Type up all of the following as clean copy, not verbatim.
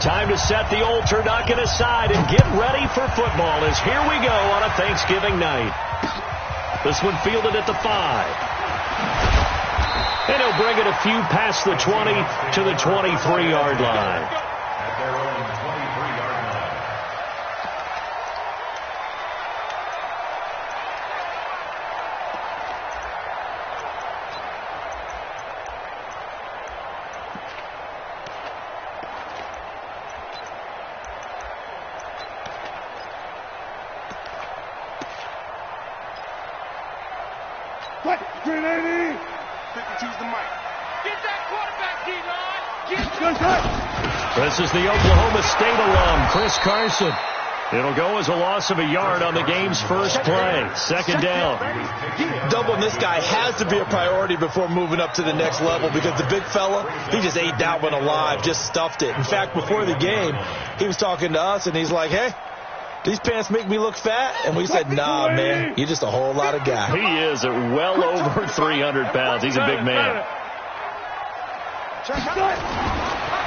Time to set the old turducken aside and get ready for football as here we go on a Thanksgiving night. This one fielded at the 5. And he'll bring it a few past the 20 to the 23-yard line. At their own 23-yard line. What? 380! 52's the mic. Get that quarterback, D-line! This is the Oklahoma State alum, Chris Carson. It'll go as a loss of a yard on the game's first play. Second down. Doubling this guy has to be a priority before moving up to the next level because the big fella, he just ate that one alive, just stuffed it. In fact, before the game, he was talking to us, and he's like, hey, these pants make me look fat? And we said, nah, man, you're just a whole lot of guy. He is at well over 300 pounds. He's a big man.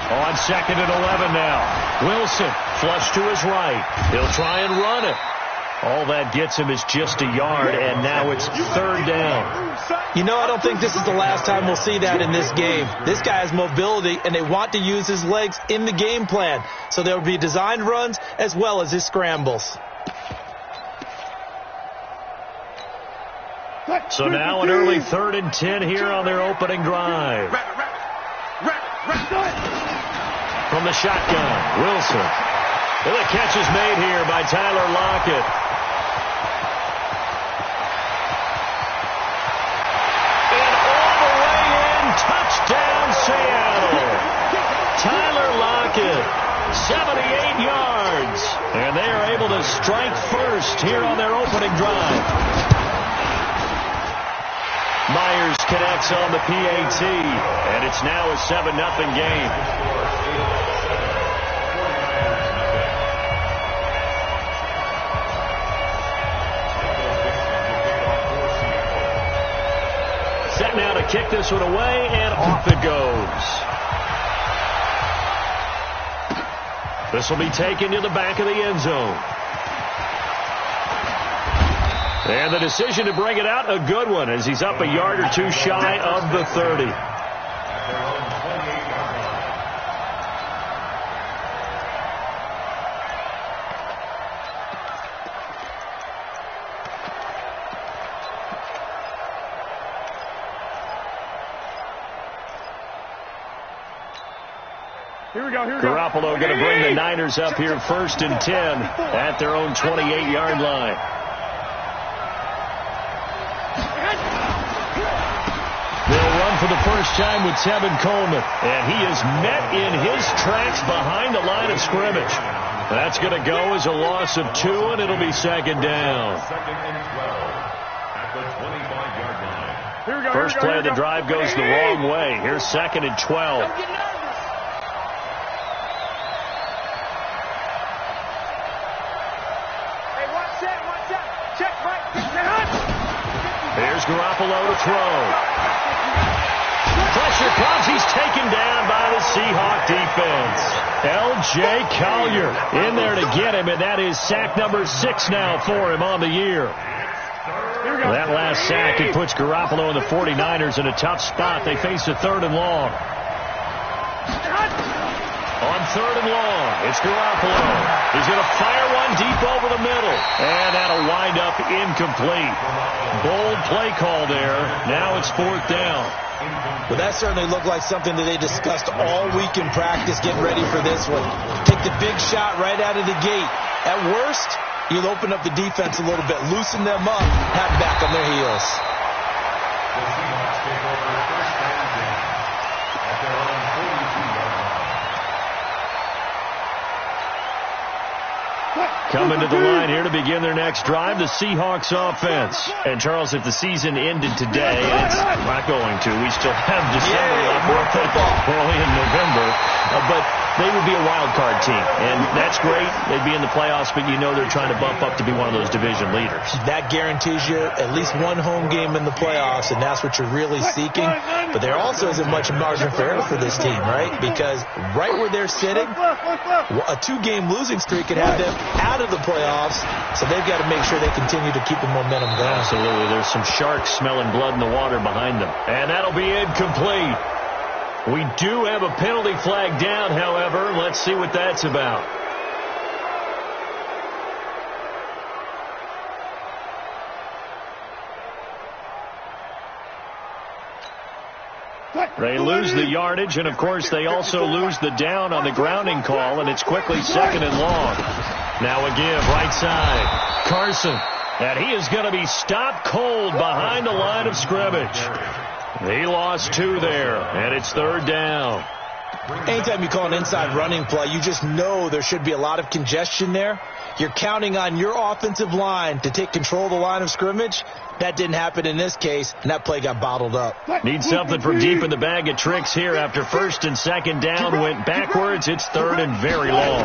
On second and 11 now. Wilson, flush to his right. He'll try and run it. All that gets him is just a yard, and now it's third down. You know, I don't think this is the last time we'll see that in this game. This guy has mobility, and they want to use his legs in the game plan. So there will be designed runs as well as his scrambles. So now an early 3rd and 10 here on their opening drive. From the shotgun, Wilson. Well, the catch is made here by Tyler Lockett. And all the way in, touchdown Seattle. Tyler Lockett, 78 yards. And they are able to strike first here on their opening drive. Myers connects on the PAT, and it's now a 7-0 game. Set now to kick this one away, and off it goes. This will be taken to the back of the end zone. And the decision to bring it out, a good one, as he's up a yard or two shy of the 30. Here we go. Garoppolo going to bring the Niners up here 1st and 10 at their own 28-yard line. They'll run for the first time with Tevin Coleman, and he is met in his tracks behind the line of scrimmage. That's going to go as a loss of 2, and it'll be second down. Second and 12 at the 25-yard line. First play of the drive goes the wrong way. Here's second and 12. Here's Garoppolo to throw. Pressure comes. He's taken down by the Seahawks defense. L.J. Collier in there to get him, and that is sack number 6 now for him on the year. That last sack, it puts Garoppolo and the 49ers in a tough spot. They face a 3rd and long. On 3rd and long, it's Garoppolo. He's going to fire one deep over the middle. And that'll wind up incomplete. Bold play call there. Now it's 4th down. Well, that certainly looked like something that they discussed all week in practice getting ready for this one. Take the big shot right out of the gate. At worst, you'll open up the defense a little bit, loosen them up, have them back on their heels. The Seahawks take over 1st and 10 at their own 42-yard line. Coming to the line here to begin their next drive, the Seahawks offense. And, Charles, if the season ended today, and it's not going to. We still have December left, early in November. But they would be a wild card team. And that's great. They'd be in the playoffs, but you know they're trying to bump up to be one of those division leaders. That guarantees you at least one home game in the playoffs, and that's what you're really seeking. But there also isn't much margin for error for this team, right? Because right where they're sitting, a 2-game losing streak could have them out of the playoffs, so they've got to make sure they continue to keep the momentum going. Absolutely. There's some sharks smelling blood in the water behind them. And that'll be incomplete. We do have a penalty flag down, however. Let's see what that's about. They lose the yardage, and, of course, they also lose the down on the grounding call, and it's quickly 2nd and long. Now a give, right side. Carson, and he is going to be stopped cold behind the line of scrimmage. He lost 2 there, and it's 3rd down. Anytime you call an inside running play, you just know there should be a lot of congestion there. You're counting on your offensive line to take control of the line of scrimmage. That didn't happen in this case, and that play got bottled up. Need something from deep in the bag of tricks here after 1st and 2nd down. Went backwards. It's 3rd and very long.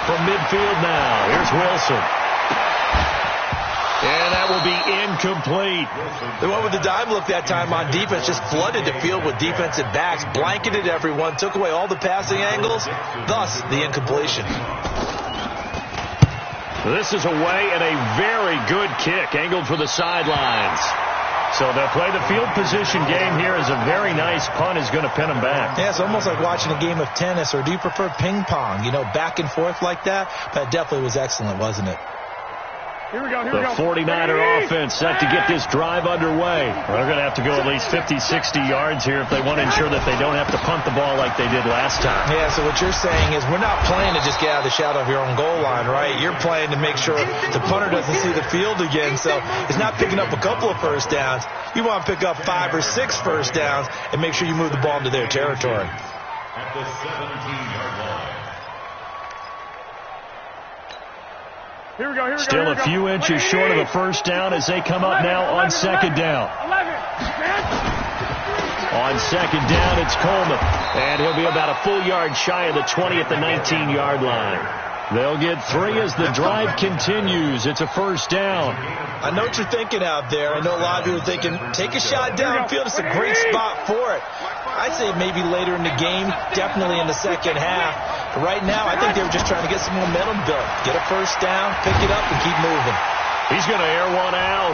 From midfield now, here's Wilson. And that will be incomplete. They went with the dime look that time on defense, just flooded the field with defensive backs, blanketed everyone, took away all the passing angles, thus the incompletion. This is away and a very good kick, angled for the sidelines. So they'll play the field position game here as a very nice punt is going to pin them back. Yeah, it's almost like watching a game of tennis, or do you prefer ping pong? You know, back and forth like that? That definitely was excellent, wasn't it? Here we go. The 49er offense set to get this drive underway. They're going to have to go at least 50, 60 yards here if they want to ensure that they don't have to punt the ball like they did last time. Yeah, so what you're saying is we're not playing to just get out of the shadow of your own goal line, right? You're playing to make sure the punter doesn't see the field again, so it's not picking up a couple of first downs. You want to pick up 5 or 6 first downs and make sure you move the ball into their territory. At the 17-yard line. Here we go. Still a few inches short of a first down as they come up now on 2nd down. On 2nd down, it's Coleman. And he'll be about a full yard shy of the 20 at the 19-yard line. They'll get 3 as the drive continues. It's a first down. I know what you're thinking out there. I know a lot of you are thinking, take a shot downfield. It's a great spot for it. I'd say maybe later in the game, definitely in the second half. But right now, I think they were just trying to get some momentum built. Get a first down, pick it up, and keep moving. He's going to air one out.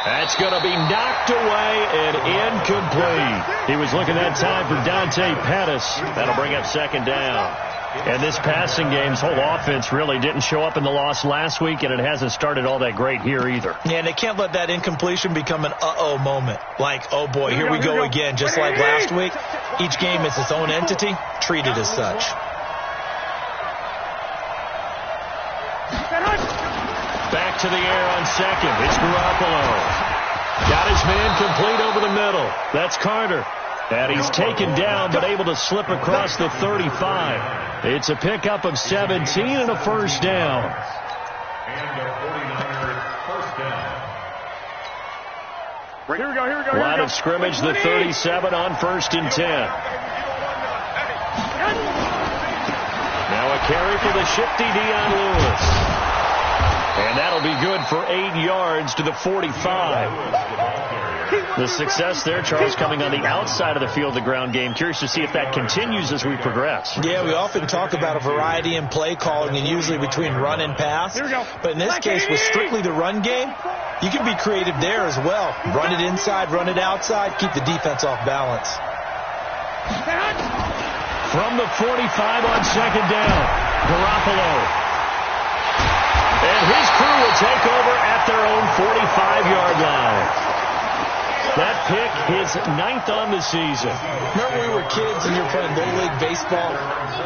That's going to be knocked away and incomplete. He was looking that time for Dante Pettis. That'll bring up 2nd down. And this passing game's whole offense really didn't show up in the loss last week, and it hasn't started all that great here either. Yeah, and they can't let that incompletion become an uh-oh moment. Like, oh boy, here we go again, just like last week. Each game is its own entity, treated as such. Back to the air on 2nd. It's Garoppolo. Got his man complete over the middle. That's Carter. And he's taken down, but able to slip across the 35. It's a pickup of 17 and a first down. And the 49ers first down. Here we go. Line of scrimmage, the 37 on 1st and 10. Now a carry for the shifty Dion Lewis. And that'll be good for 8 yards to the 45. The success there, Charles, coming on the outside of the field, the ground game. Curious to see if that continues as we progress. Yeah, we often talk about a variety in play calling and usually between run and pass. But in this case, with strictly the run game, you can be creative there as well. Run it inside, run it outside, keep the defense off balance. From the 45 on 2nd down, Garoppolo. And his crew will take over at their own 45-yard line. That pick, his 9th on the season. Remember we were kids and you were playing Little League Baseball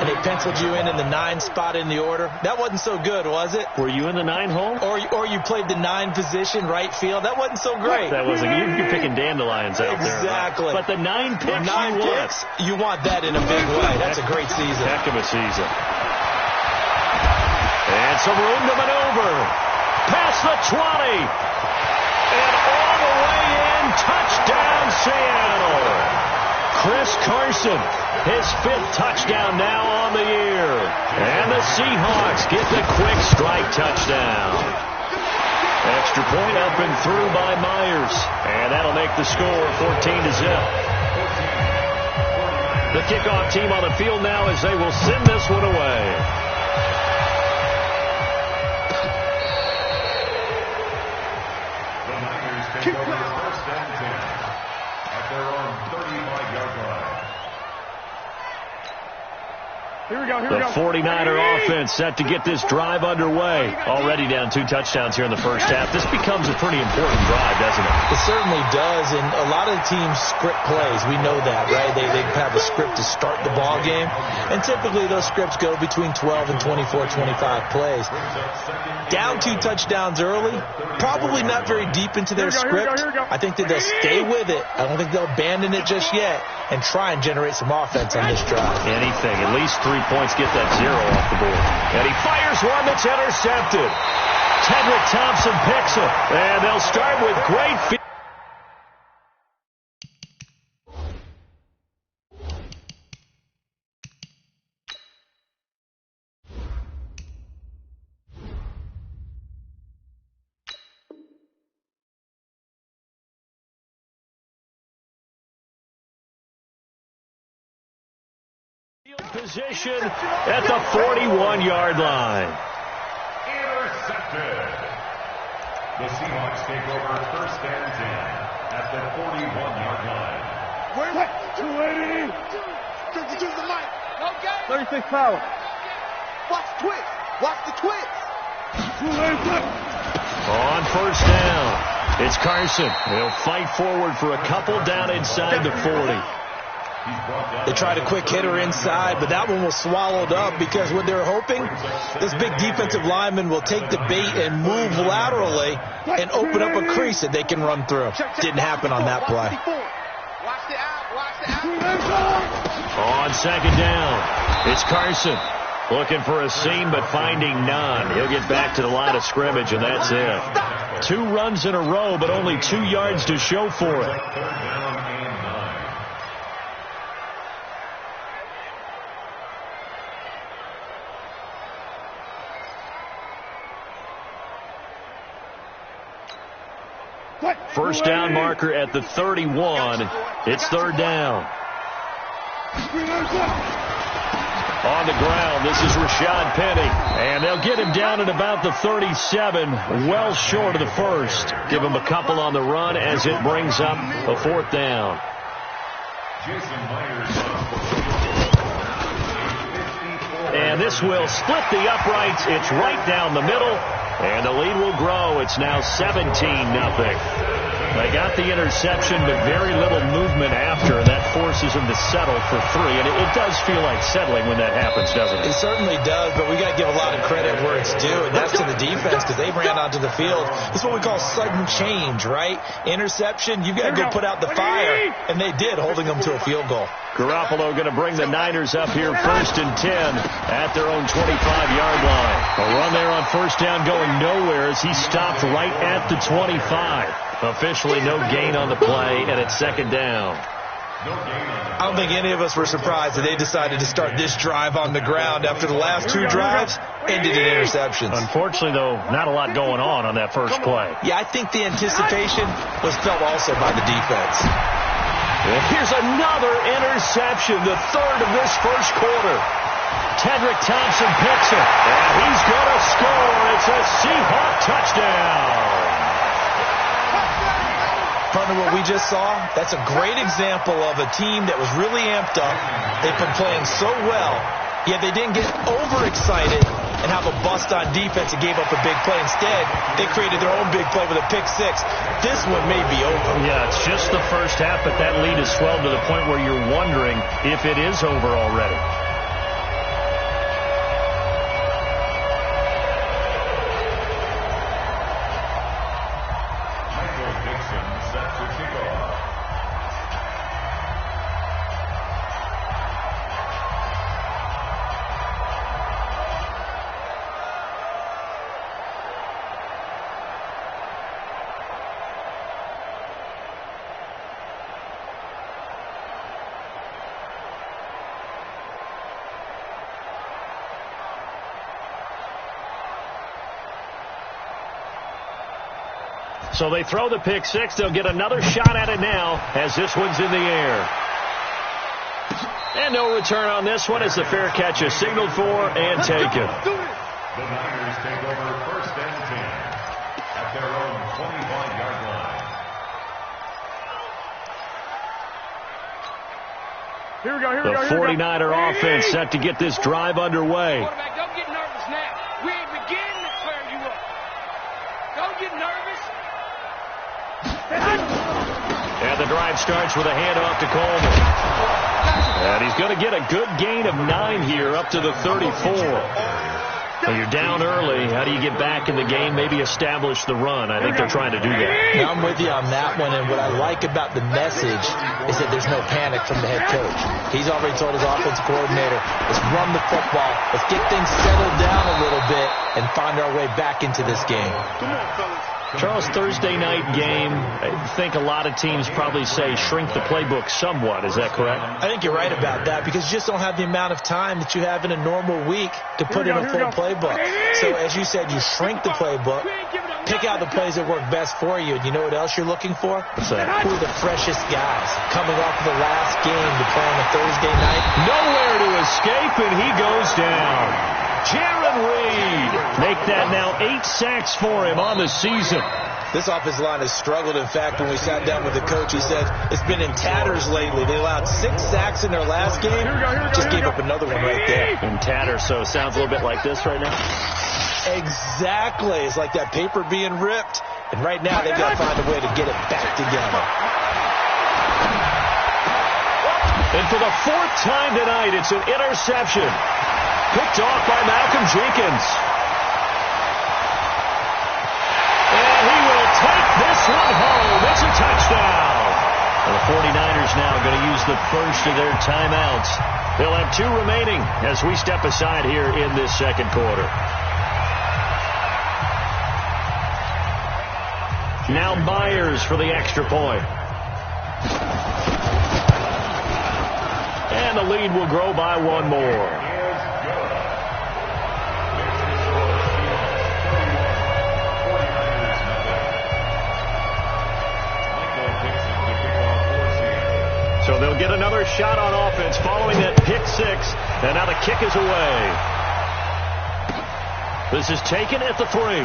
and they penciled you in the 9 spot in the order? That wasn't so good, was it? Were you in the 9 hole? Or you played the 9 position, right field? That wasn't so great. That wasn't. You're picking dandelions out there. Exactly. But the 9 picks, you want that in a big way. That's a great season. Heck of a season. And some room to maneuver. Past the 20. And all the way in. Touchdown, Seattle. Chris Carson. His 5th touchdown now on the year. And the Seahawks get the quick strike touchdown. Extra point up and through by Myers. And that'll make the score 14-0. The kickoff team on the field now as they will send this one away. The Niners take over first and 10 at their own 35-yard line. Here we go. The 49er offense set to get this drive underway. Already down 2 touchdowns here in the first half. This becomes a pretty important drive, doesn't it? It certainly does, and a lot of the teams script plays. We know that, right? They have a script to start the ball game, and typically those scripts go between 12 and 24, 25 plays. Down 2 touchdowns early, probably not very deep into their script. I think that they'll stay with it. I don't think they'll abandon it just yet and try and generate some offense on this drive. Anything, at least 3 points, get that 0 off the board. And he fires one that's intercepted. Tedrick Thompson picks it, and they'll start with great field. Position at the 41-yard line. Intercepted. The Seahawks take over first and 10 at the 41-yard line. Where's it? 280. To the mic. No game. 36 power. Watch the twist. Watch the twist. On first down, it's Carson. He'll fight forward for a couple down inside the 40. They tried a quick hitter inside, but that one was swallowed up because what they're hoping, this big defensive lineman will take the bait and move laterally and open up a crease that they can run through. Didn't happen on that play. Watch the out. Watch the out. On second down, it's Carson. Looking for a seam, but finding none. He'll get back to the line of scrimmage, and that's it. 2 runs in a row, but only 2 yards to show for it. First down marker at the 31. It's third down. On the ground, this is Rashad Penny. And they'll get him down at about the 37, well short of the first. Give him a couple on the run as it brings up a 4th down. And this will split the uprights. It's right down the middle. And the lead will grow. It's now 17-0. They got the interception, but very little movement after, and that forces them to settle for 3. And it does feel like settling when that happens, doesn't it? It certainly does, but we got to give a lot of credit where it's due, and that's to the defense because they ran onto the field. This is what we call sudden change, right? Interception, you've got to go put out the fire, and they did, holding them to a field goal. Garoppolo going to bring the Niners up here first and 10 at their own 25-yard line. A run there on first down going nowhere as he stopped right at the 25. Officially no gain on the play, and it's second down. I don't think any of us were surprised that they decided to start this drive on the ground after the last 2 drives ended in interceptions. Unfortunately, though, not a lot going on that first play. Yeah, I think the anticipation was felt also by the defense. And here's another interception, the 3rd of this first quarter. Tedrick Thompson picks it, and he's going to score. It's a Seahawk touchdown. Partner, what we just saw, that's a great example of a team that was really amped up. They've been playing so well, yet they didn't get overexcited and have a bust on defense and gave up a big play. Instead, they created their own big play with a pick 6. This one may be over. Yeah, it's just the first half, but that lead has swelled to the point where you're wondering if it is over already. So they throw the pick six. They'll get another shot at it now as this one's in the air. And no return on this one as the fair catch is signaled for and taken. The Niners take over first and 10 at their own 25-yard line. Here we go, here we go, The here we go. 49er offense set to get this drive underway. Quarterback, don't get nervous now. We ain't beginning to clear you up. Don't get nervous. And the drive starts with a handoff to Coleman. And he's going to get a good gain of 9 here up to the 34. Well, you're down early. How do you get back in the game? Maybe establish the run. I think they're trying to do that. Now, I'm with you on that one, and what I like about the message is that there's no panic from the head coach. He's already told his offensive coordinator, let's run the football, let's get things settled down a little bit, and find our way back into this game. Come on, fellas. Charles, Thursday night game, I think a lot of teams probably say shrink the playbook somewhat. Is that correct? I think you're right about that because you just don't have the amount of time that you have in a normal week to put in a full playbook. So, as you said, you shrink the playbook, pick out the plays that work best for you. And you know what else you're looking for? What's that? Who are the freshest guys coming off of the last game to play on a Thursday night? Nowhere to escape, and he goes down. Jaron Reed, make that now 8 sacks for him on the season. This offensive line has struggled. In fact, when we sat down with the coach, he said it's been in tatters lately. They allowed 6 sacks in their last game. Just gave up another one right there. In tatters, so it sounds a little bit like this right now. Exactly. It's like that paper being ripped. And right now, they've got to find a way to get it back together. And for the 4th time tonight, it's an interception. Picked off by Malcolm Jenkins. And he will take this one home. It's a touchdown. And the 49ers now going to use the first of their timeouts. They'll have 2 remaining as we step aside here in this second quarter. Now Myers for the extra point. And the lead will grow by 1 more. So they'll get another shot on offense following that pick 6. And now the kick is away. This is taken at the 3.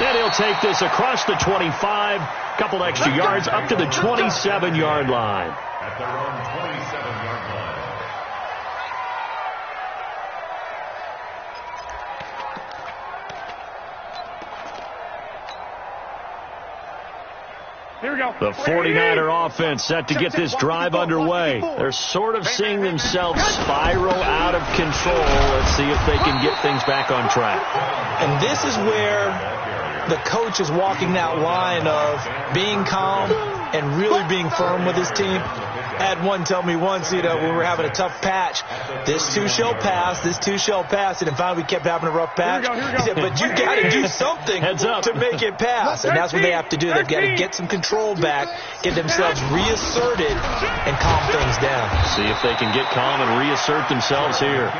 Then he'll take this across the 25. Couple extra yards up to the 27-yard line. At their own 27-yard line. Here we go. The 49er offense set to get this drive underway. They're sort of seeing themselves spiral out of control. Let's see if they can get things back on track. And this is where the coach is walking that line of being calm and really being firm with his team. I had one tell me once, when we were having a tough patch, this too shall pass, this too shall pass. And finally we kept having a rough patch. He said, but you got to do something to make it pass. And that's what they have to do. They've got to get some control back, get themselves reasserted, and calm things down. See if they can get calm and reassert themselves here.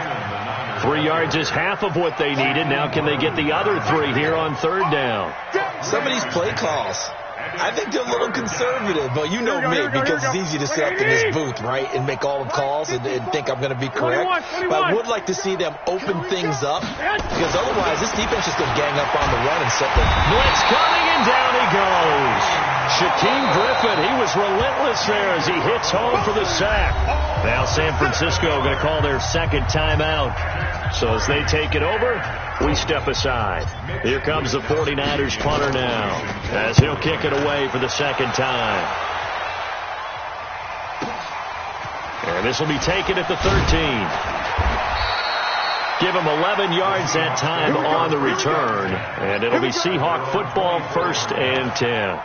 3 yards is half of what they needed. Now can they get the other 3 here on 3rd down? Some of these play calls, I think they're a little conservative, but you know me, because it's easy to sit up in this booth, right, and make all the calls and think I'm going to be correct. But I would like to see them open things up, because otherwise this defense is going to gang up on the run and set them. Blitz coming, and down he goes. Shaquem Griffin, he was relentless there as he hits home for the sack. Now San Francisco going to call their 2nd timeout. So as they take it over, we step aside. Here comes the 49ers punter now, as he'll kick it away for the 2nd time. And this will be taken at the 13. Give him 11 yards that time on the return. And it'll be Seahawk football, 1st and 10.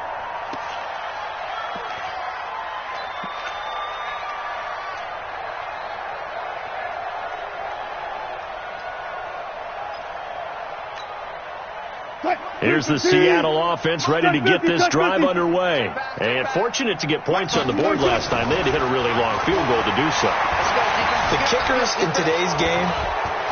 Here's the Seattle offense ready to get this drive underway. And fortunate to get points on the board last time. They had to hit a really long field goal to do so. The kickers in today's game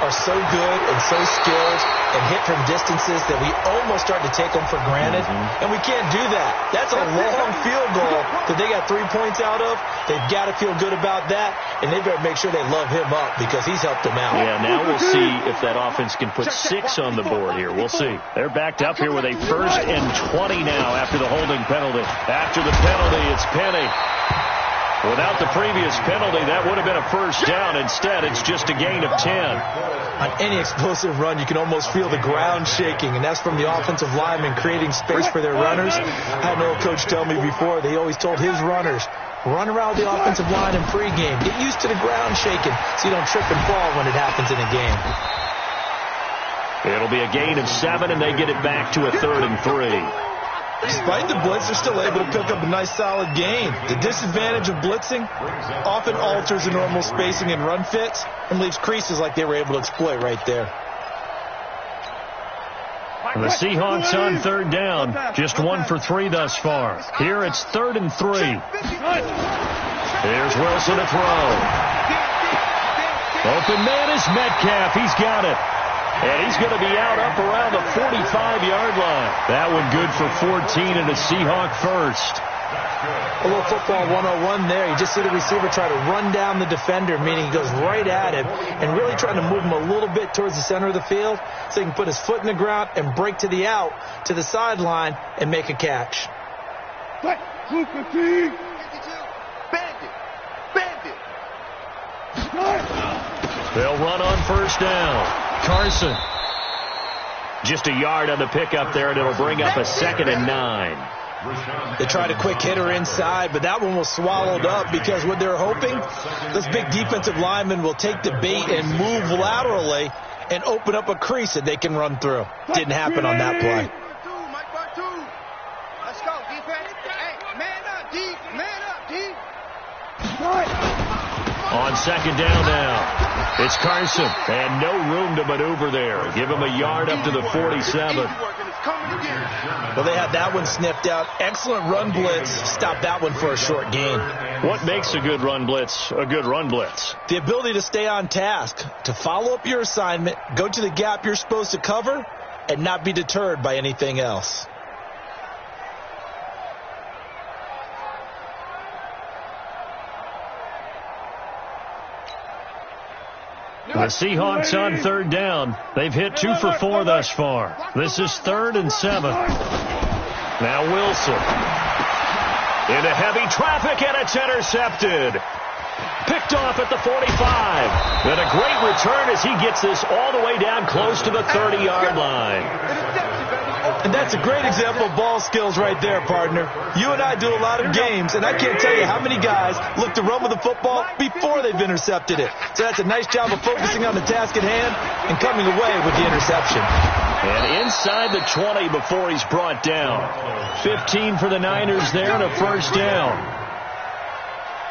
are so good and so skilled and hit from distances that we almost start to take them for granted, and we can't do that. That's a long field goal that they got 3 points out of. They've got to feel good about that, and they better make sure they love him up because he's helped them out. Yeah, now we'll see if that offense can put 6 on the board here. We'll see. They're backed up here with a 1st and 20 now after the holding penalty. After the penalty, it's Penny. Without the previous penalty, that would have been a 1st down. Instead, it's just a gain of 10. On any explosive run, you can almost feel the ground shaking, and that's from the offensive linemen creating space for their runners. I had an old coach tell me before, they always told his runners, run around the offensive line in pregame. Get used to the ground shaking so you don't trip and fall when it happens in a game. It'll be a gain of 7, and they get it back to a 3rd and 3. Despite the blitz, they're still able to pick up a nice solid gain. The disadvantage of blitzing often alters the normal spacing and run fits and leaves creases like they were able to exploit right there. And the Seahawks on 3rd down, just 1 for 3 thus far. Here it's 3rd and 3. Here's Wilson to throw. Open man is Metcalf. He's got it. And he's going to be out up around the 45-yard line. That one good for 14 and a Seahawk 1st. A little football 101 there. You just see the receiver try to run down the defender, meaning he goes right at him and really trying to move him a little bit towards the center of the field so he can put his foot in the ground and break to the out, to the sideline, and make a catch. They'll run on 1st down. Carson. Just a yard on the pickup there, and it'll bring up a 2nd and 9. They tried a quick hitter inside, but that one was swallowed up because what they're hoping, this big defensive lineman will take the bait and move laterally and open up a crease that they can run through. Didn't happen on that play. Let's go, defense. Hey, man up, D. Man up, D. On 2nd down now, it's Carson, and no room to maneuver there. Give him a yard up to the 47. Well, they had that one sniffed out. Excellent run blitz. Stop that one for a short gain. What makes a good run blitz a good run blitz? The ability to stay on task, to follow up your assignment, go to the gap you're supposed to cover, and not be deterred by anything else. The Seahawks on 3rd down. They've hit 2 for 4 thus far. This is 3rd and 7. Now Wilson. Into heavy traffic, and it's intercepted. Picked off at the 45. And a great return as he gets this all the way down close to the 30-yard line. And that's a great example of ball skills right there, partner. You and I do a lot of games, and I can't tell you how many guys look to run with the football before they've intercepted it. So that's a nice job of focusing on the task at hand and coming away with the interception. And inside the 20 before he's brought down. 15 for the Niners there and a 1st down.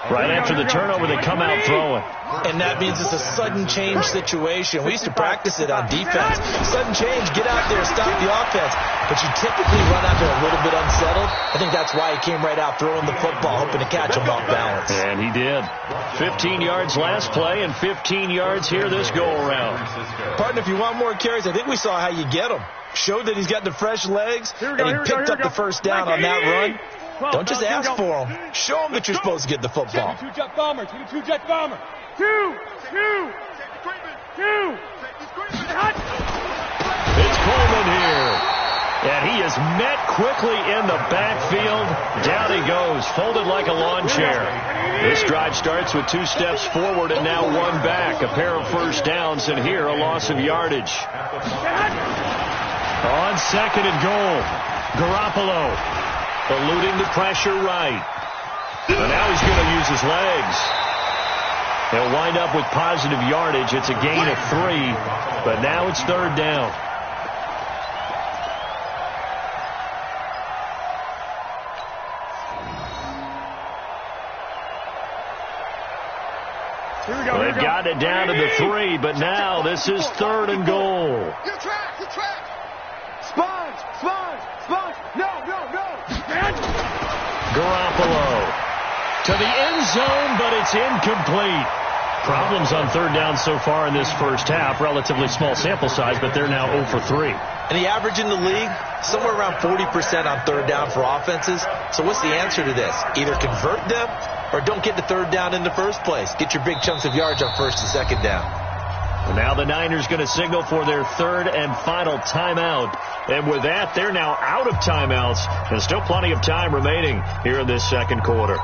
Right after the turnover, they come out throwing. And that means it's a sudden change situation. We used to practice it on defense. Sudden change, get out there, stop the offense. But you typically run out there a little bit unsettled. I think that's why he came right out throwing the football, hoping to catch him off balance. And he did. 15 yards last play and 15 yards here this go-around. Partner, if you want more carries, I think we saw how you get him. Showed that he's got the fresh legs, and he picked up the 1st down on that run. Don't just ask for him. Show him that you're supposed to get the football. 2-jet bomber. 2-jet bomber. 2. It's Coleman here. And he is met quickly in the backfield. Down he goes, folded like a lawn chair. This drive starts with 2 steps forward and now 1 back. A pair of 1st downs, and here a loss of yardage. On 2nd and goal, Garoppolo eluding the pressure right. And now he's going to use his legs. He'll wind up with positive yardage. It's a gain of 3, but now it's 3rd down. They've got it down to the 3, but now this is 3rd and goal. Get track. Sponge. No. Garoppolo to the end zone, but it's incomplete. Problems on third down so far in this first half. Relatively small sample size, but they're now 0 for 3. And the average in the league, somewhere around 40% on third down for offenses. So what's the answer to this? Either convert them or don't get to third down in the first place. Get your big chunks of yards on first and second down. And now the Niners going to signal for their third and final timeout. And with that, they're now out of timeouts. There's still plenty of time remaining here in this second quarter.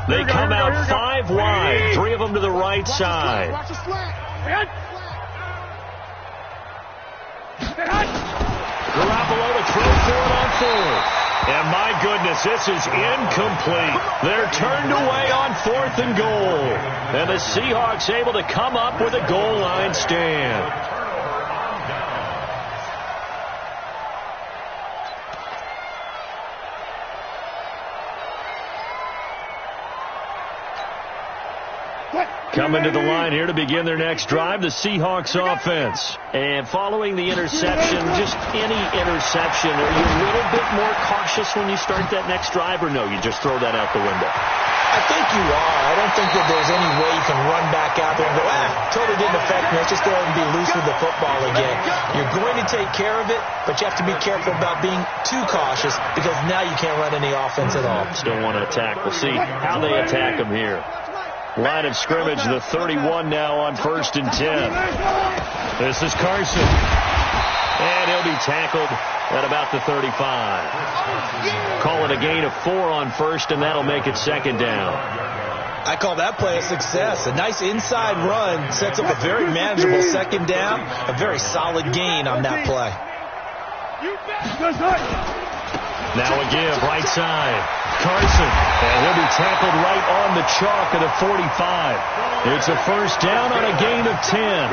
They come out 5 wide, 3 of them to the right side. Garoppolo to throw for it on 4th. And my goodness, this is incomplete. They're turned away on 4th and goal. And the Seahawks able to come up with a goal line stand. Coming to the line here to begin their next drive, the Seahawks offense. And following the interception, just any interception, are you a little bit more cautious when you start that next drive, or no, you just throw that out the window? I think you are. I don't think that there's any way you can run back out there and go, totally didn't affect me. Let's just go ahead and be loose with the football again. You're going to take care of it, but you have to be careful about being too cautious because now you can't run any offense at all. Still want to attack. We'll see how they attack them here. Line of scrimmage, the 31 now on 1st and 10. This is Carson. And he'll be tackled at about the 35. Call it a gain of 4 on 1st, and that'll make it 2nd down. I call that play a success. A nice inside run sets up a very manageable 2nd down. A very solid gain on that play. Now a give, right side. Carson, and he'll be tackled right on the chalk of the 45. It's a 1st down on a gain of 10.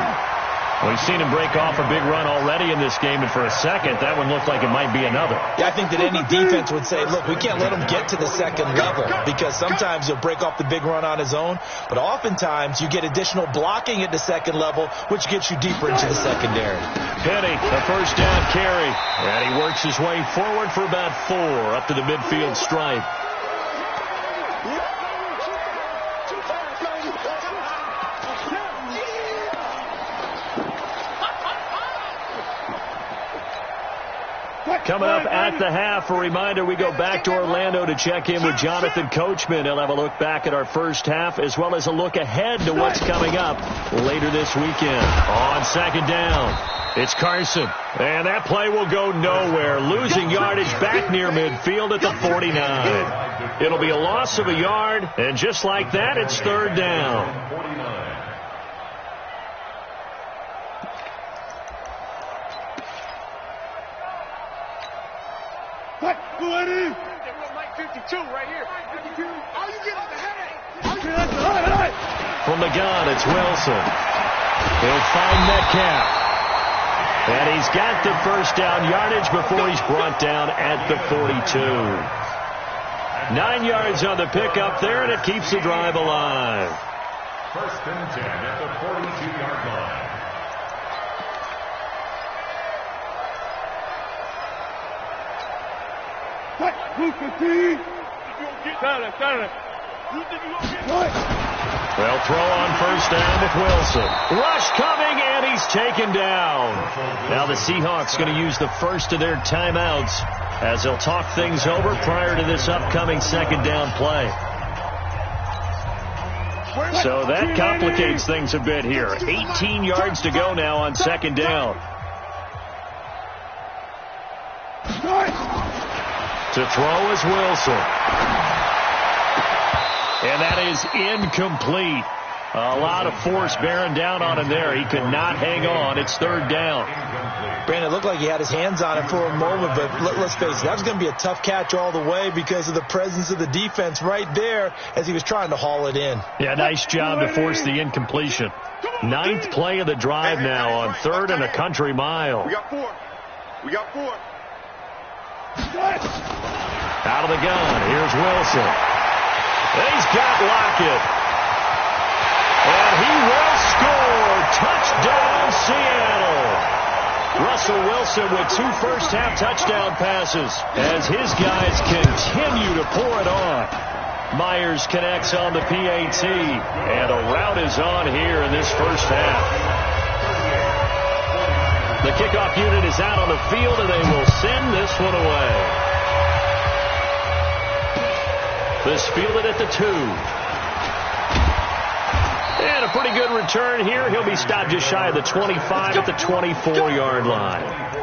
We've seen him break off a big run already in this game, and for a second, that one looked like it might be another. Yeah, I think that any defense would say, look, we can't let him get to the 2nd level because sometimes he'll break off the big run on his own, but oftentimes you get additional blocking at the 2nd level, which gets you deeper into the secondary. Penny, a 1st down carry, and he works his way forward for about 4 up to the midfield stripe. Coming up at the half, a reminder, we go back to Orlando to check in with Jonathan Coachman. He'll have a look back at our first half as well as a look ahead to what's coming up later this weekend. On 2nd down, it's Carson. And that play will go nowhere, losing yardage back near midfield at the 49. It'll be a loss of a yard, and just like that, it's 3rd down. From the gun, it's Wilson. He'll find Metcalf. And he's got the 1st down yardage before he's brought down at the 42. 9 yards on the pickup there, and it keeps the drive alive. 1st and 10 at the 42-yard line. They'll throw on 1st down with Wilson. Rush coming, and he's taken down. Now the Seahawks going to use the first of their timeouts as they'll talk things over prior to this upcoming 2nd down play. So that complicates things a bit here. 18 yards to go now on 2nd down. To throw is Wilson. And that is incomplete. A lot of force bearing down on him there. He could not hang on. It's 3rd down. Brandon, it looked like he had his hands on it for a moment, but let's face it, that was going to be a tough catch all the way because of the presence of the defense right there as he was trying to haul it in. Yeah, nice job to force the incompletion. 9th play of the drive now on 3rd and a country mile. We got 4. Out of the gun, here's Wilson. He's got Lockett. And he will score. Touchdown, Seattle. Russell Wilson with 2 first-half touchdown passes as his guys continue to pour it on. Myers connects on the PAT, and a rout is on here in this first half. The kickoff unit is out on the field, and they will send this one away. This fielded at the 2. And a pretty good return here. He'll be stopped just shy of the 25 at the 24-yard line.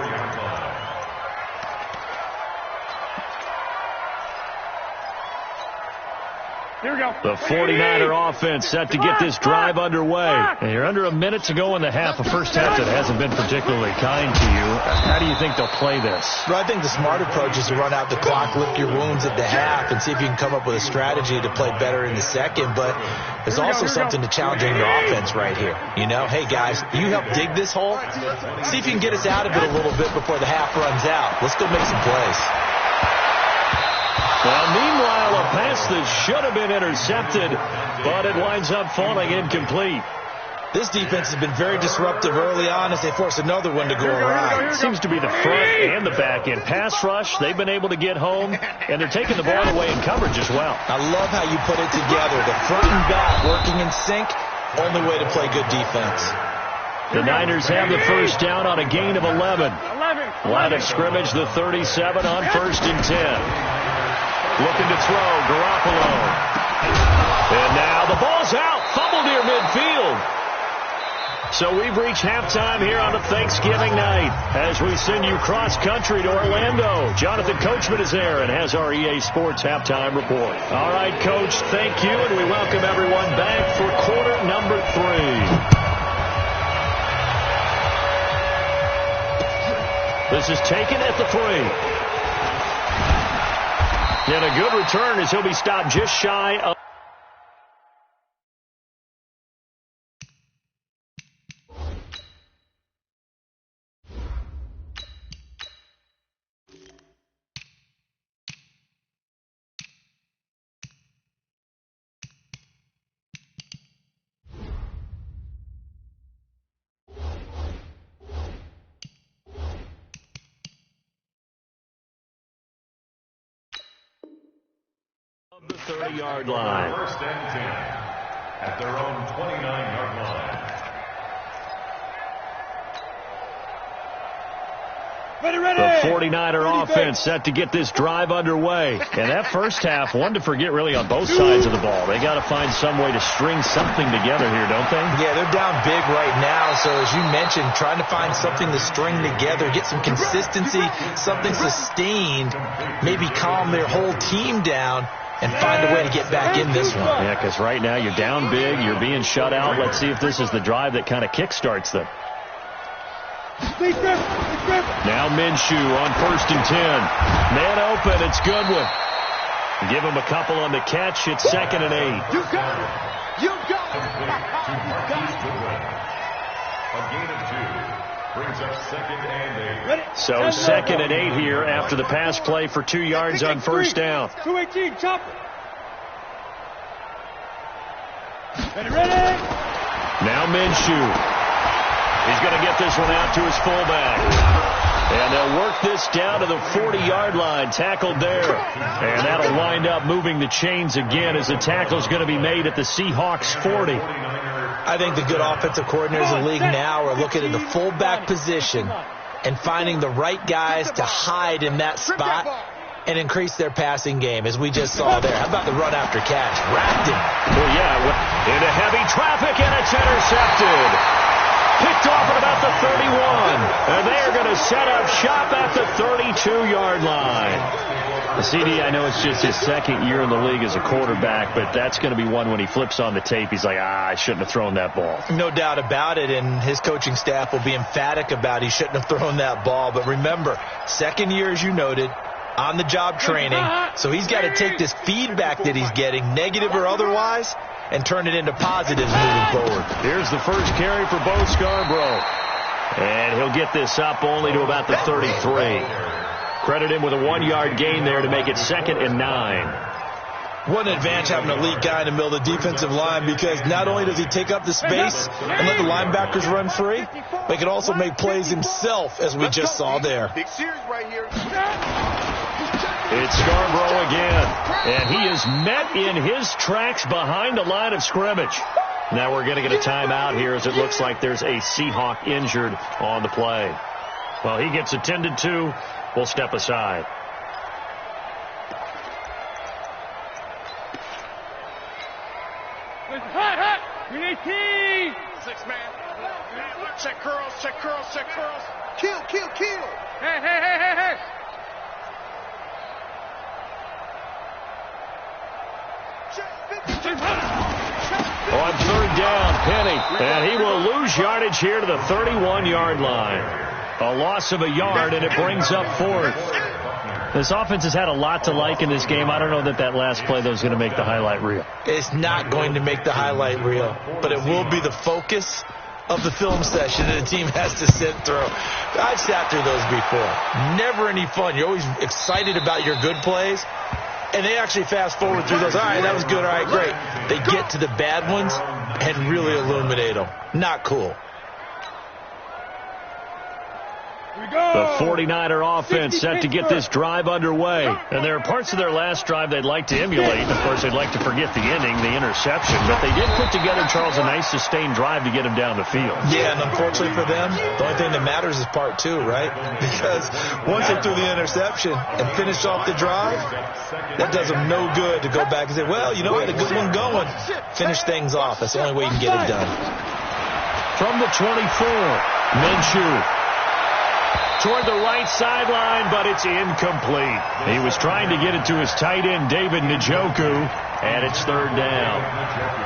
Here we go. The 49er offense set to get this drive underway. And you're under a minute to go in the half, a first half that hasn't been particularly kind to you. How do you think they'll play this? Well, I think the smart approach is to run out the clock, lick your wounds at the half, and see if you can come up with a strategy to play better in the second. But there's also something to challenging your offense right here. You know, hey, guys, you help dig this hole. See if you can get us out of it a little bit before the half runs out. Let's go make some plays. Well, meanwhile, a pass that should have been intercepted, but it winds up falling incomplete. This defense has been very disruptive early on as they force another one to go awry. It seems to be the front and the back end. Pass rush, they've been able to get home, and they're taking the ball away in coverage as well. I love how you put it together. The front and back working in sync, only way to play good defense. The Niners have the first down on a gain of 11. Line of scrimmage, the 37 on 1st and 10. Looking to throw, Garoppolo. And now the ball's out, fumbled near midfield. So we've reached halftime here on a Thanksgiving night as we send you cross-country to Orlando. Jonathan Coachman is there and has our EA Sports halftime report. All right, Coach, thank you, and we welcome everyone back for quarter number 3. This is taken at the 3. And a good return as he'll be stopped just shy of... the 30-yard line. 1st and 10 at their own 29-yard line. The 49er offense set to get this drive underway. And that first half, one to forget really on both sides of the ball. They got to find some way to string something together here, don't they? Yeah, they're down big right now. So as you mentioned, trying to find something to string together, get some consistency, something sustained, maybe calm their whole team down and find a way to get back in this one. Yeah, because right now you're down big, you're being shut out. Let's see if this is the drive that kind of kickstarts them. Now Minshew on 1st and 10. Man open, it's Goodwin. Give him a couple on the catch. It's 2nd and 8. You got it. You got it. A gain of 2 brings up 2nd and 8. So 2nd and 8 here after the pass play for 2 yards on 1st down. 218, chop it. Ready? Now Minshew. He's going to get this one out to his fullback. And they'll work this down to the 40-yard line. Tackled there. And that'll wind up moving the chains again as the tackle's going to be made at the Seahawks 40. I think the good offensive coordinators in the league now are looking at the fullback position and finding the right guys to hide in that spot and increase their passing game, as we just saw there. How about the run after catch? Wrapped him. Well, yeah, into heavy traffic, and it's intercepted. Picked off at about the 31. And they are going to set up shop at the 32-yard line. The CD, I know it's just his 2nd year in the league as a quarterback, but that's going to be one when he flips on the tape, he's like, I shouldn't have thrown that ball. No doubt about it, and his coaching staff will be emphatic about he shouldn't have thrown that ball. But remember, 2nd year, as you noted, on-the-job training, so he's got to take this feedback that he's getting, negative or otherwise, and turn it into positives moving forward. Here's the first carry for Bo Scarborough. And he'll get this up only to about the 33. Credit him with a 1-yard gain there to make it 2nd and 9. What an advantage having an elite guy in the middle of the defensive line, because not only does he take up the space and let the linebackers run free, but he can also make plays himself, as we just saw there. Big series right here. It's Scarborough again, and he is met in his tracks behind the line of scrimmage. Now we're going to get a timeout here, as it looks like there's a Seahawk injured on the play. Well, he gets attended to. We'll step aside. We need T. 6 man. Check curls, check curls, check curls. Kill, kill, kill. Hey. On third down, Penny, and he will lose yardage here to the 31-yard line. A loss of a yard, and it brings up fourth. This offense has had a lot to like in this game. I don't know that last play, though, is going to make the highlight reel. It's not going to make the highlight reel, but it will be the focus of the film session that a team has to sit through. I've sat through those before. Never any fun. You're always excited about your good plays, and they actually fast forward through those. All right, that was good. All right, great. They get to the bad ones and really illuminate them. Not cool. The 49er offense set to get this drive underway. And there are parts of their last drive they'd like to emulate. Of course, they'd like to forget the ending, the interception. But they did put together, Charles, a nice sustained drive to get him down the field. Yeah, and unfortunately for them, the only thing that matters is part two, right? Because once they threw the interception and finished off the drive, that does them no good to go back and say, well, you know, we had a good one going. Finish things off. That's the only way you can get it done. From the 24, Minshew. Toward the right sideline, but it's incomplete. He was trying to get it to his tight end, David Njoku, and it's third down.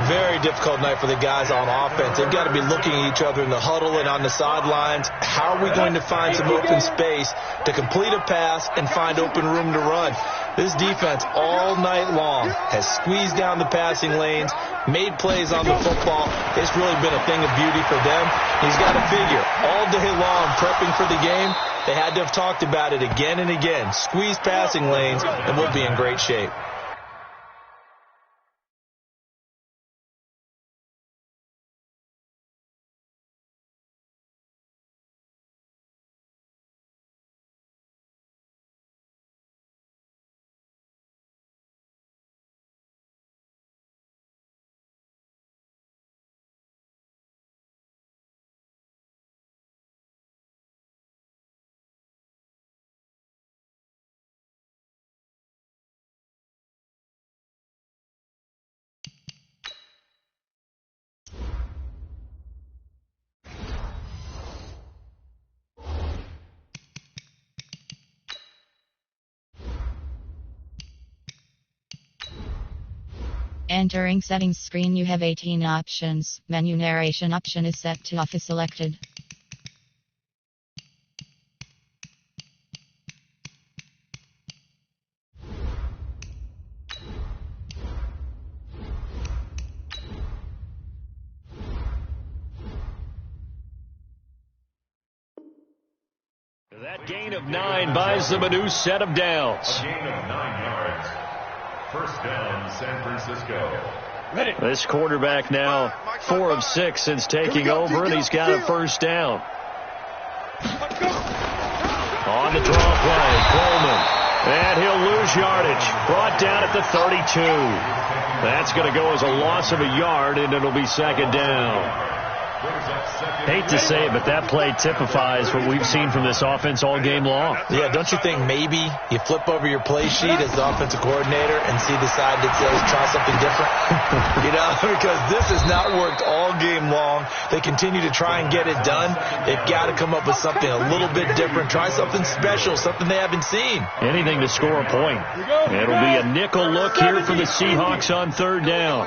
Very difficult night for the guys on offense. They've got to be looking at each other in the huddle and on the sidelines. How are we going to find some open space to complete a pass and find open room to run? This defense all night long has squeezed down the passing lanes, made plays on the football. It's really been a thing of beauty for them. He's got to figure, all day long prepping for the game, they had to have talked about it again and again. Squeeze passing lanes, and we'll be in great shape. Entering settings screen, you have 18 options. Menu narration option is set to off is selected. That gain of 9 buys them a new set of downs. A gain of 9 yards. First down, San Francisco. This quarterback now 4 of 6 since taking over, and he's got a first down. On the draw play, Coleman. And he'll lose yardage. Brought down at the 32. That's going to go as a loss of a yard, and it'll be second down. Hate to say it, but that play typifies what we've seen from this offense all game long. Yeah, don't you think maybe you flip over your play sheet as the offensive coordinator and see the side that says try something different? Because this has not worked all game long. They continue to try and get it done. They've got to come up with something a little bit different. Try something special, something they haven't seen. Anything to score a point. It'll be a nickel look here for the Seahawks on third down.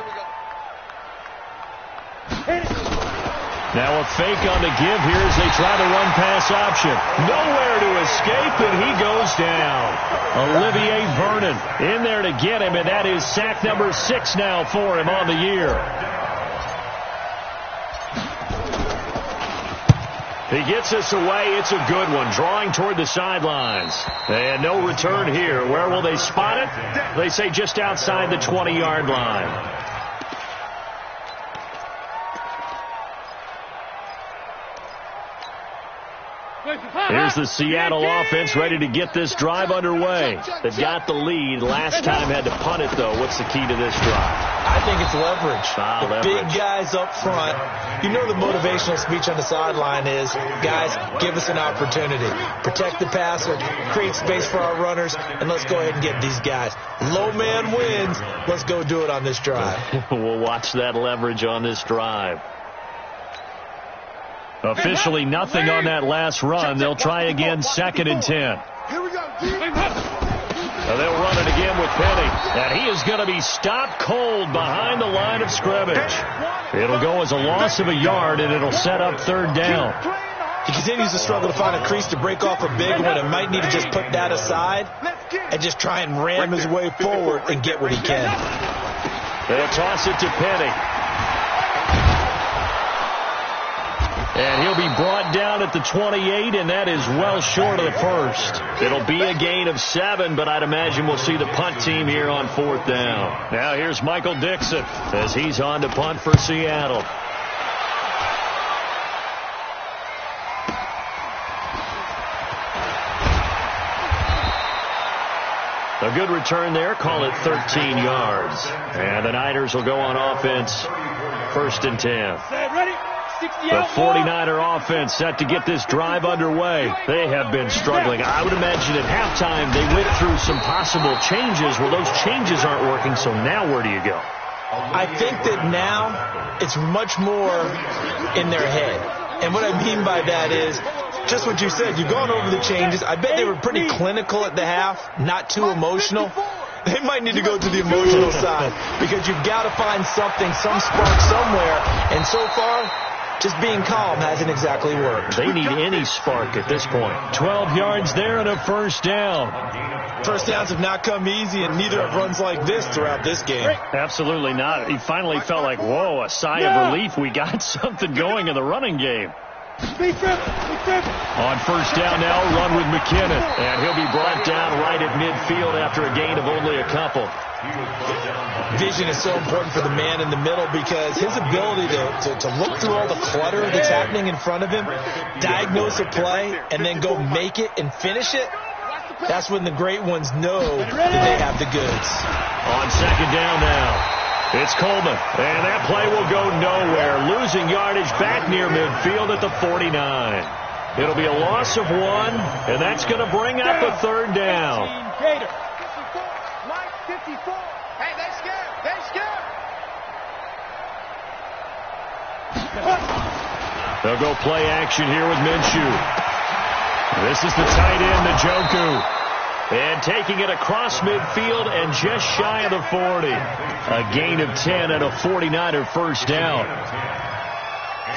Now a fake on the give here as they try the run-pass option. Nowhere to escape, and he goes down. Olivier Vernon in there to get him, and that is sack number 6 now for him on the year. He gets us away. It's a good one. Drawing toward the sidelines. And no return here. Where will they spot it? They say just outside the 20-yard line. Here's the Seattle offense ready to get this drive underway. They've got the lead. Last time had to punt it, though. What's the key to this drive? I think it's leverage. The leverage. Big guys up front. You know the motivational speech on the sideline is, guys, give us an opportunity. Protect the passer, create space for our runners, and let's go ahead and get these guys. Low man wins. Let's go do it on this drive. We'll watch that leverage on this drive. Officially nothing on that last run. They'll try again, 2nd and 10. Here we go. They'll run it again with Penny. And he is going to be stopped cold behind the line of scrimmage. It'll go as a loss of a yard, and it'll set up 3rd down. He continues to struggle to find a crease to break off a big one and might need to just put that aside and just try and ram his way forward and get what he can. They'll toss it to Penny. And he'll be brought down at the 28, and that is well short of the first. It'll be a gain of 7, but I'd imagine we'll see the punt team here on 4th down. Now here's Michael Dixon as he's on to punt for Seattle. A good return there. Call it 13 yards. And the Niners will go on offense. 1st and 10. Ready? The 49er offense set to get this drive underway. They have been struggling. I would imagine at halftime they went through some possible changes. Well, those changes aren't working, so now where do you go? I think that now it's much more in their head. And what I mean by that is just what you said. You've gone over the changes. I bet they were pretty clinical at the half, not too emotional. They might need to go to the emotional side because you've got to find something, some spark somewhere. And so far, just being calm hasn't exactly worked. They need any spark at this point. 12 yards there and a 1st down. First downs have not come easy, and neither have runs like this throughout this game. Absolutely not. He finally felt like, whoa, a sigh of relief. We got something going in the running game. On 1st down now, run with McKinnon. And he'll be brought down right at midfield after a gain of only a couple. Vision is so important for the man in the middle because his ability to look through all the clutter that's happening in front of him, diagnose a play, and then go make it and finish it, that's when the great ones know that they have the goods. On 2nd down now. It's Coleman, and that play will go nowhere. Losing yardage back near midfield at the 49. It'll be a loss of 1, and that's going to bring up a 3rd down. Hey, they scared. They scared. They'll go play action here with Minshew. This is the tight end, Njoku. And taking it across midfield and just shy of the 40. A gain of 10 and a 49er 1st down.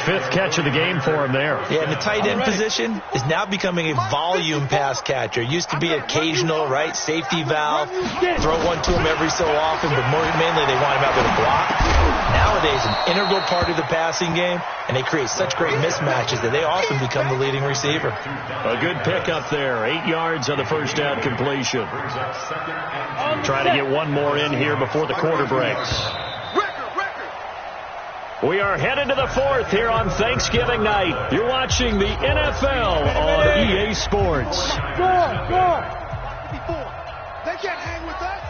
5th catch of the game for him there. Yeah, and the tight end position is now becoming a volume pass catcher. Used to be occasional, right, safety valve. Throw one to him every so often, but mainly they want him out there to block. Nowadays, an integral part of the passing game, and they create such great mismatches that they often become the leading receiver. A good pickup there. 8 yards on the 1st down completion. Trying to get one more in here before the quarter breaks. We are headed to the 4th here on Thanksgiving night. You're watching the NFL on EA Sports. Score! They can't hang with us.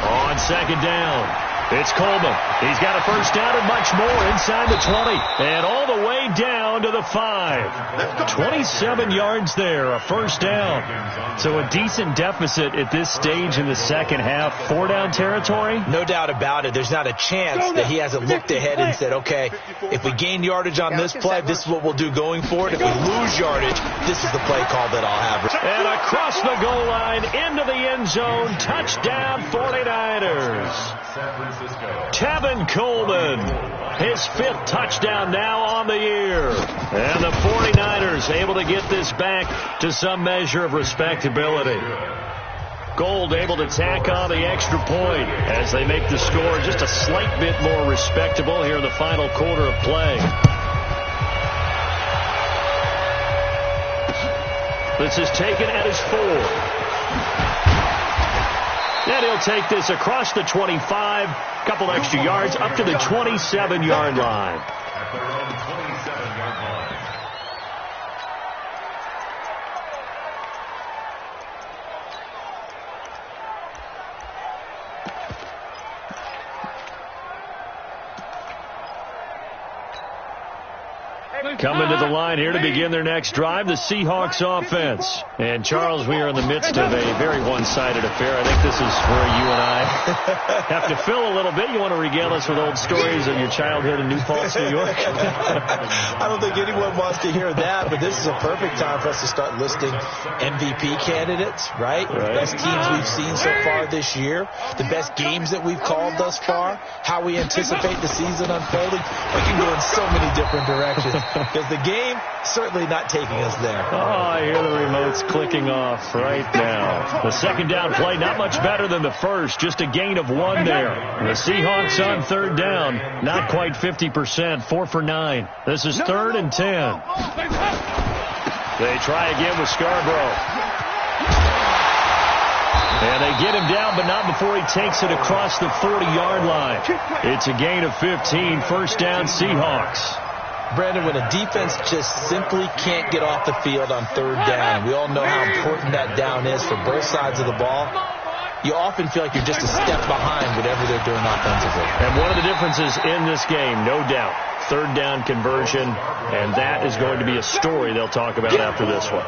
On 2nd down, it's Coleman. He's got a 1st down and much more inside the 20. And all the way down to the 5. 27 yards there, a 1st down. So a decent deficit at this stage in the second half. 4-down territory? No doubt about it. There's not a chance that he hasn't looked ahead and said, okay, if we gain yardage on this play, this is what we'll do going forward. If we lose yardage, this is the play call that I'll have. And across the goal line, into the end zone, touchdown 49ers. Tevin Coleman, his 5th touchdown now on the year. And the 49ers able to get this back to some measure of respectability. Gold able to tack on the extra point as they make the score just a slight bit more respectable here in the final quarter of play. This is taken at his 4. And he'll take this across the 25, couple extra yards, up to the 27-yard line. At their own 27-yard line. Coming to the line here to begin their next drive, the Seahawks offense. And, Charles, we are in the midst of a very one-sided affair. I think this is where you and I have to fill a little bit. You want to regale us with old stories of your childhood in New Paltz, New York? I don't think anyone wants to hear that, but this is a perfect time for us to start listing MVP candidates, right? The best teams we've seen so far this year, the best games that we've called thus far, how we anticipate the season unfolding. We can go in so many different directions. Because the game certainly not taking us there. Oh, I hear the remotes clicking off right now. The second down play, not much better than the first. Just a gain of 1 there. The Seahawks on third down, not quite 50%, 4 for 9. This is 3rd and 10. They try again with Scarborough. And they get him down, but not before he takes it across the 40-yard line. It's a gain of 15, first down Seahawks. Brandon, when a defense just simply can't get off the field on third down, we all know how important that down is for both sides of the ball, you often feel like you're just a step behind whatever they're doing offensively. And one of the differences in this game, no doubt, third down conversion, and that is going to be a story they'll talk about after this one.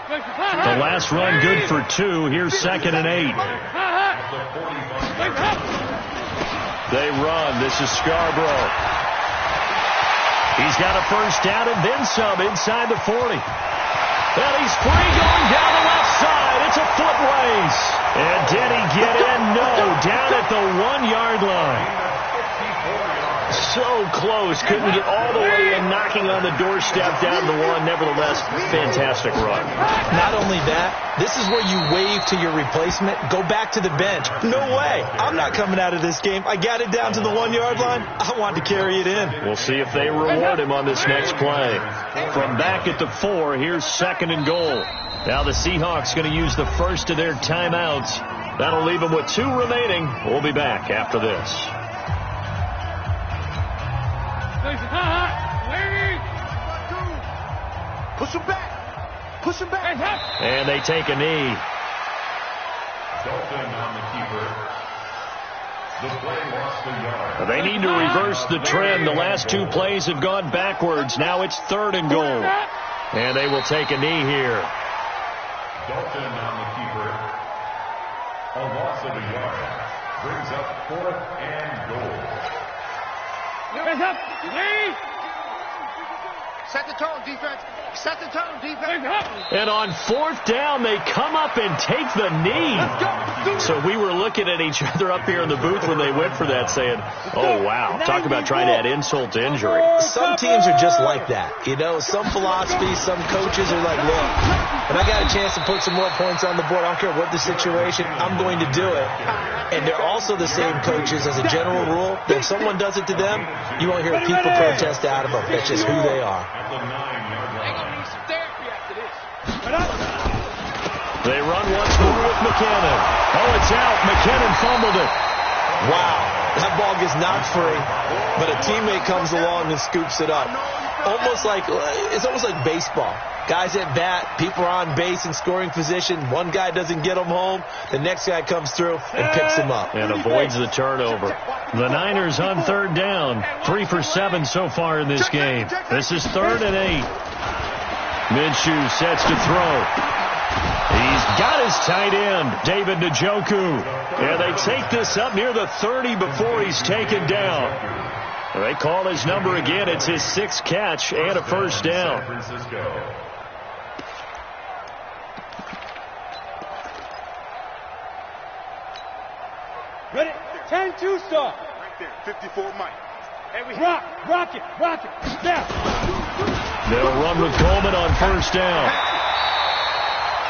The last run good for 2. Here's 2nd and 8. They run. This is Scarborough. He's got a first down and then some inside the 40. And he's free going down the left side. It's a foot race. And did he get in? No. Down at the 1-yard line. So close. Couldn't get all the way in, knocking on the doorstep down the 1. Nevertheless, fantastic run. Not only that, this is where you wave to your replacement. Go back to the bench. No way. I'm not coming out of this game. I got it down to the 1-yard line. I want to carry it in. We'll see if they reward him on this next play. From back at the 4, here's 2nd and goal. Now the Seahawks going to use the first of their timeouts. That'll leave them with 2 remaining. We'll be back after this. Push him back. Push him back. And they take a knee. Dalton on the keeper. The play lost the yard. They need to reverse the trend. The last 2 plays have gone backwards. Now it's 3rd and goal. And they will take a knee here. Dalton on the keeper. A loss of a yard. Brings up 4th and goal. Set the tone, defense. Set the tone, defense. And on 4th down, they come up and take the knee. So we were looking at each other up here in the booth when they went for that saying, oh, wow, talk about trying to add insult to injury. Some teams are just like that. You know, some philosophies, some coaches are like, look, when I got a chance to put some more points on the board, I don't care what the situation, I'm going to do it. And they're also the same coaches as a general rule. If someone does it to them, you won't hear people protest out of them. That's just who they are. At the 9-yard line. They run once more with McKinnon. Oh, it's out. McKinnon fumbled it. Wow. That ball gets knocked free, but a teammate comes along and scoops it up. It's almost like baseball. Guys at bat, people are on base in scoring position. One guy doesn't get him home. The next guy comes through and picks him up. And avoids the turnover. The Niners on 3rd down. 3 for 7 so far in this game. This is 3rd and 8. Minshew sets to throw. He's got his tight end, David Njoku. And they take this up near the 30 before he's taken down. They call his number again. It's his 6th catch and a first down. San Francisco. Ready? 10-2 start. Right there. 54 Mike. Hey, we rock it. Down. They'll run with Coleman on first down.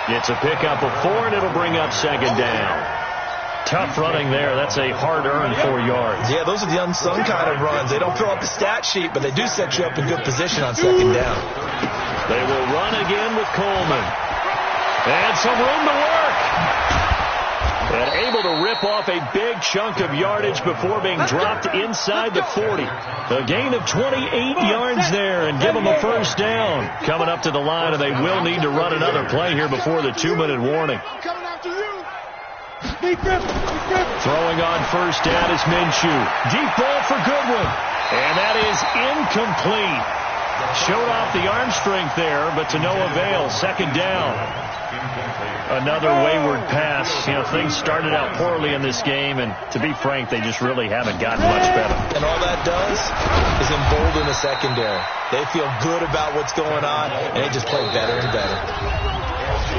It's a pickup of 4, and it'll bring up 2nd down. Tough running there. That's a hard-earned 4 yards. Yeah, those are the unsung kind of runs. They don't fill up the stat sheet, but they do set you up in good position on 2nd down. They will run again with Coleman. And some room to work. And able to rip off a big chunk of yardage before being dropped inside the 40. A gain of 28 yards there and give them a first down. Coming up to the line, and they will need to run another play here before the 2-minute warning. Throwing on first down is Minshew. Deep ball for Goodwin. And that is incomplete. Showed off the arm strength there, but to no avail. Second down. Another wayward pass. You know, things started out poorly in this game, and to be frank, they just really haven't gotten much better. And all that does is embolden the secondary. They feel good about what's going on, and they just play better and better.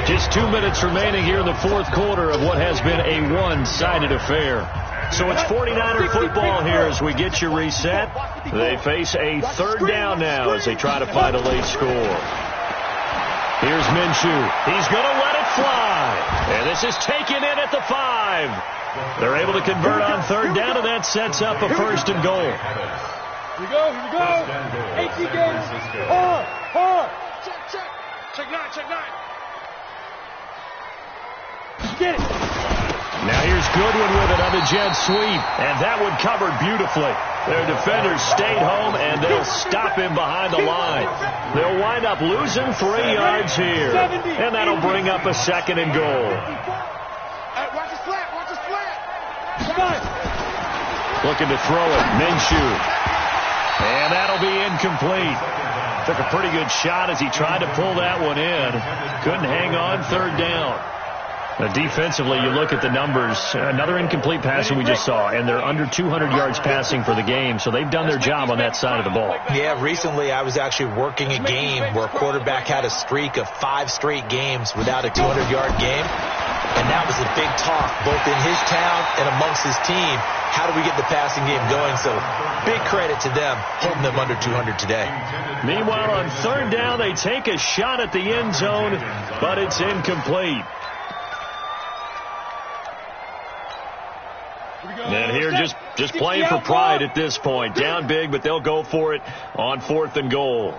Just 2 minutes remaining here in the fourth quarter of what has been a one-sided affair. So it's 49er football here as we get you reset. They face a third down now as they try to find a late score. Here's Minshew. He's going to let it fly. And this is taken in at the 5. They're able to convert on third down, and that sets up a first and goal. Here we go. 18 games. Hard. Check 9, check 9. Get it. Now here's Goodwin with it on the jet sweep, and that one covered beautifully. Their defenders stayed home, and they'll stop him behind the line. They'll wind up losing 3 yards here, and that'll bring up a second and goal. Watch his flat. Looking to throw it, Minshew. And that'll be incomplete. Took a pretty good shot as he tried to pull that one in. Couldn't hang on third down. Defensively, you look at the numbers. Another incomplete pass that we just saw, and they're under 200 yards passing for the game, so they've done their job on that side of the ball. Yeah, recently I was actually working a game where a quarterback had a streak of 5 straight games without a 200-yard game, and that was a big talk both in his town and amongst his team. How do we get the passing game going? So big credit to them holding them under 200 today. Meanwhile, on third down, they take a shot at the end zone, but it's incomplete. And here just playing for pride at this point. Down big, but they'll go for it on fourth and goal.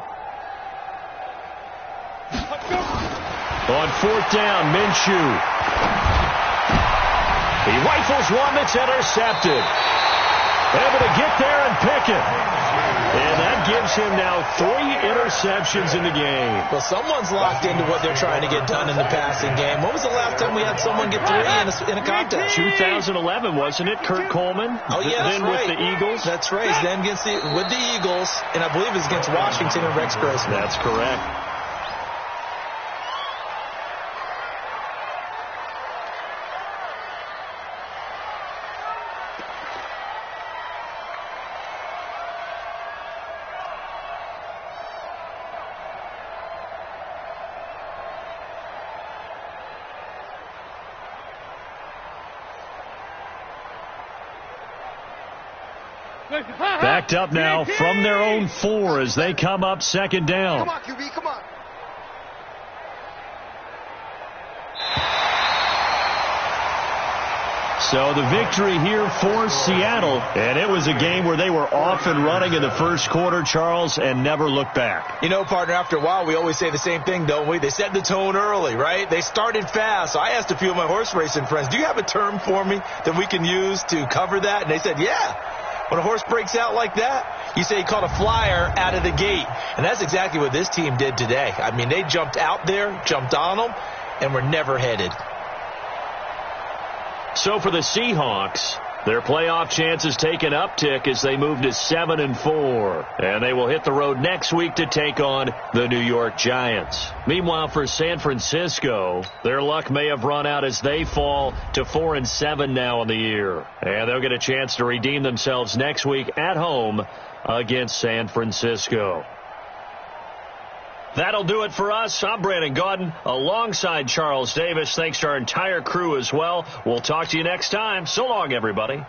On fourth down, Minshew. He rifles one that's intercepted. Able to get there and pick it. And that gives him now 3 interceptions in the game. Well, someone's locked into what they're trying to get done in the passing game. When was the last time we had someone get 3 in a contest? 2011, wasn't it? Kurt Coleman? Oh, yeah, that's then right. with the Eagles? That's right. Then with the Eagles, and I believe it's against Washington and Rex Grossman. That's correct. Backed up now from their own 4 as they come up second down. Come on, QB, come on. So the victory here for Seattle, and it was a game where they were off and running in the first quarter, Charles, and never looked back. You know, partner, after a while, we always say the same thing, don't we? They set the tone early, right? They started fast. So I asked a few of my horse racing friends, do you have a term for me that we can use to cover that? And they said, yeah. When a horse breaks out like that, you say he caught a flyer out of the gate. And that's exactly what this team did today. I mean, they jumped out there, jumped on them, and were never headed. So for the Seahawks, their playoff chances take an uptick as they move to 7-4. And they will hit the road next week to take on the New York Giants. Meanwhile, for San Francisco, their luck may have run out as they fall to 4-7 now in the year. And they'll get a chance to redeem themselves next week at home against San Francisco. That'll do it for us. I'm Brandon Gaudin alongside Charles Davis. Thanks to our entire crew as well. We'll talk to you next time. So long, everybody.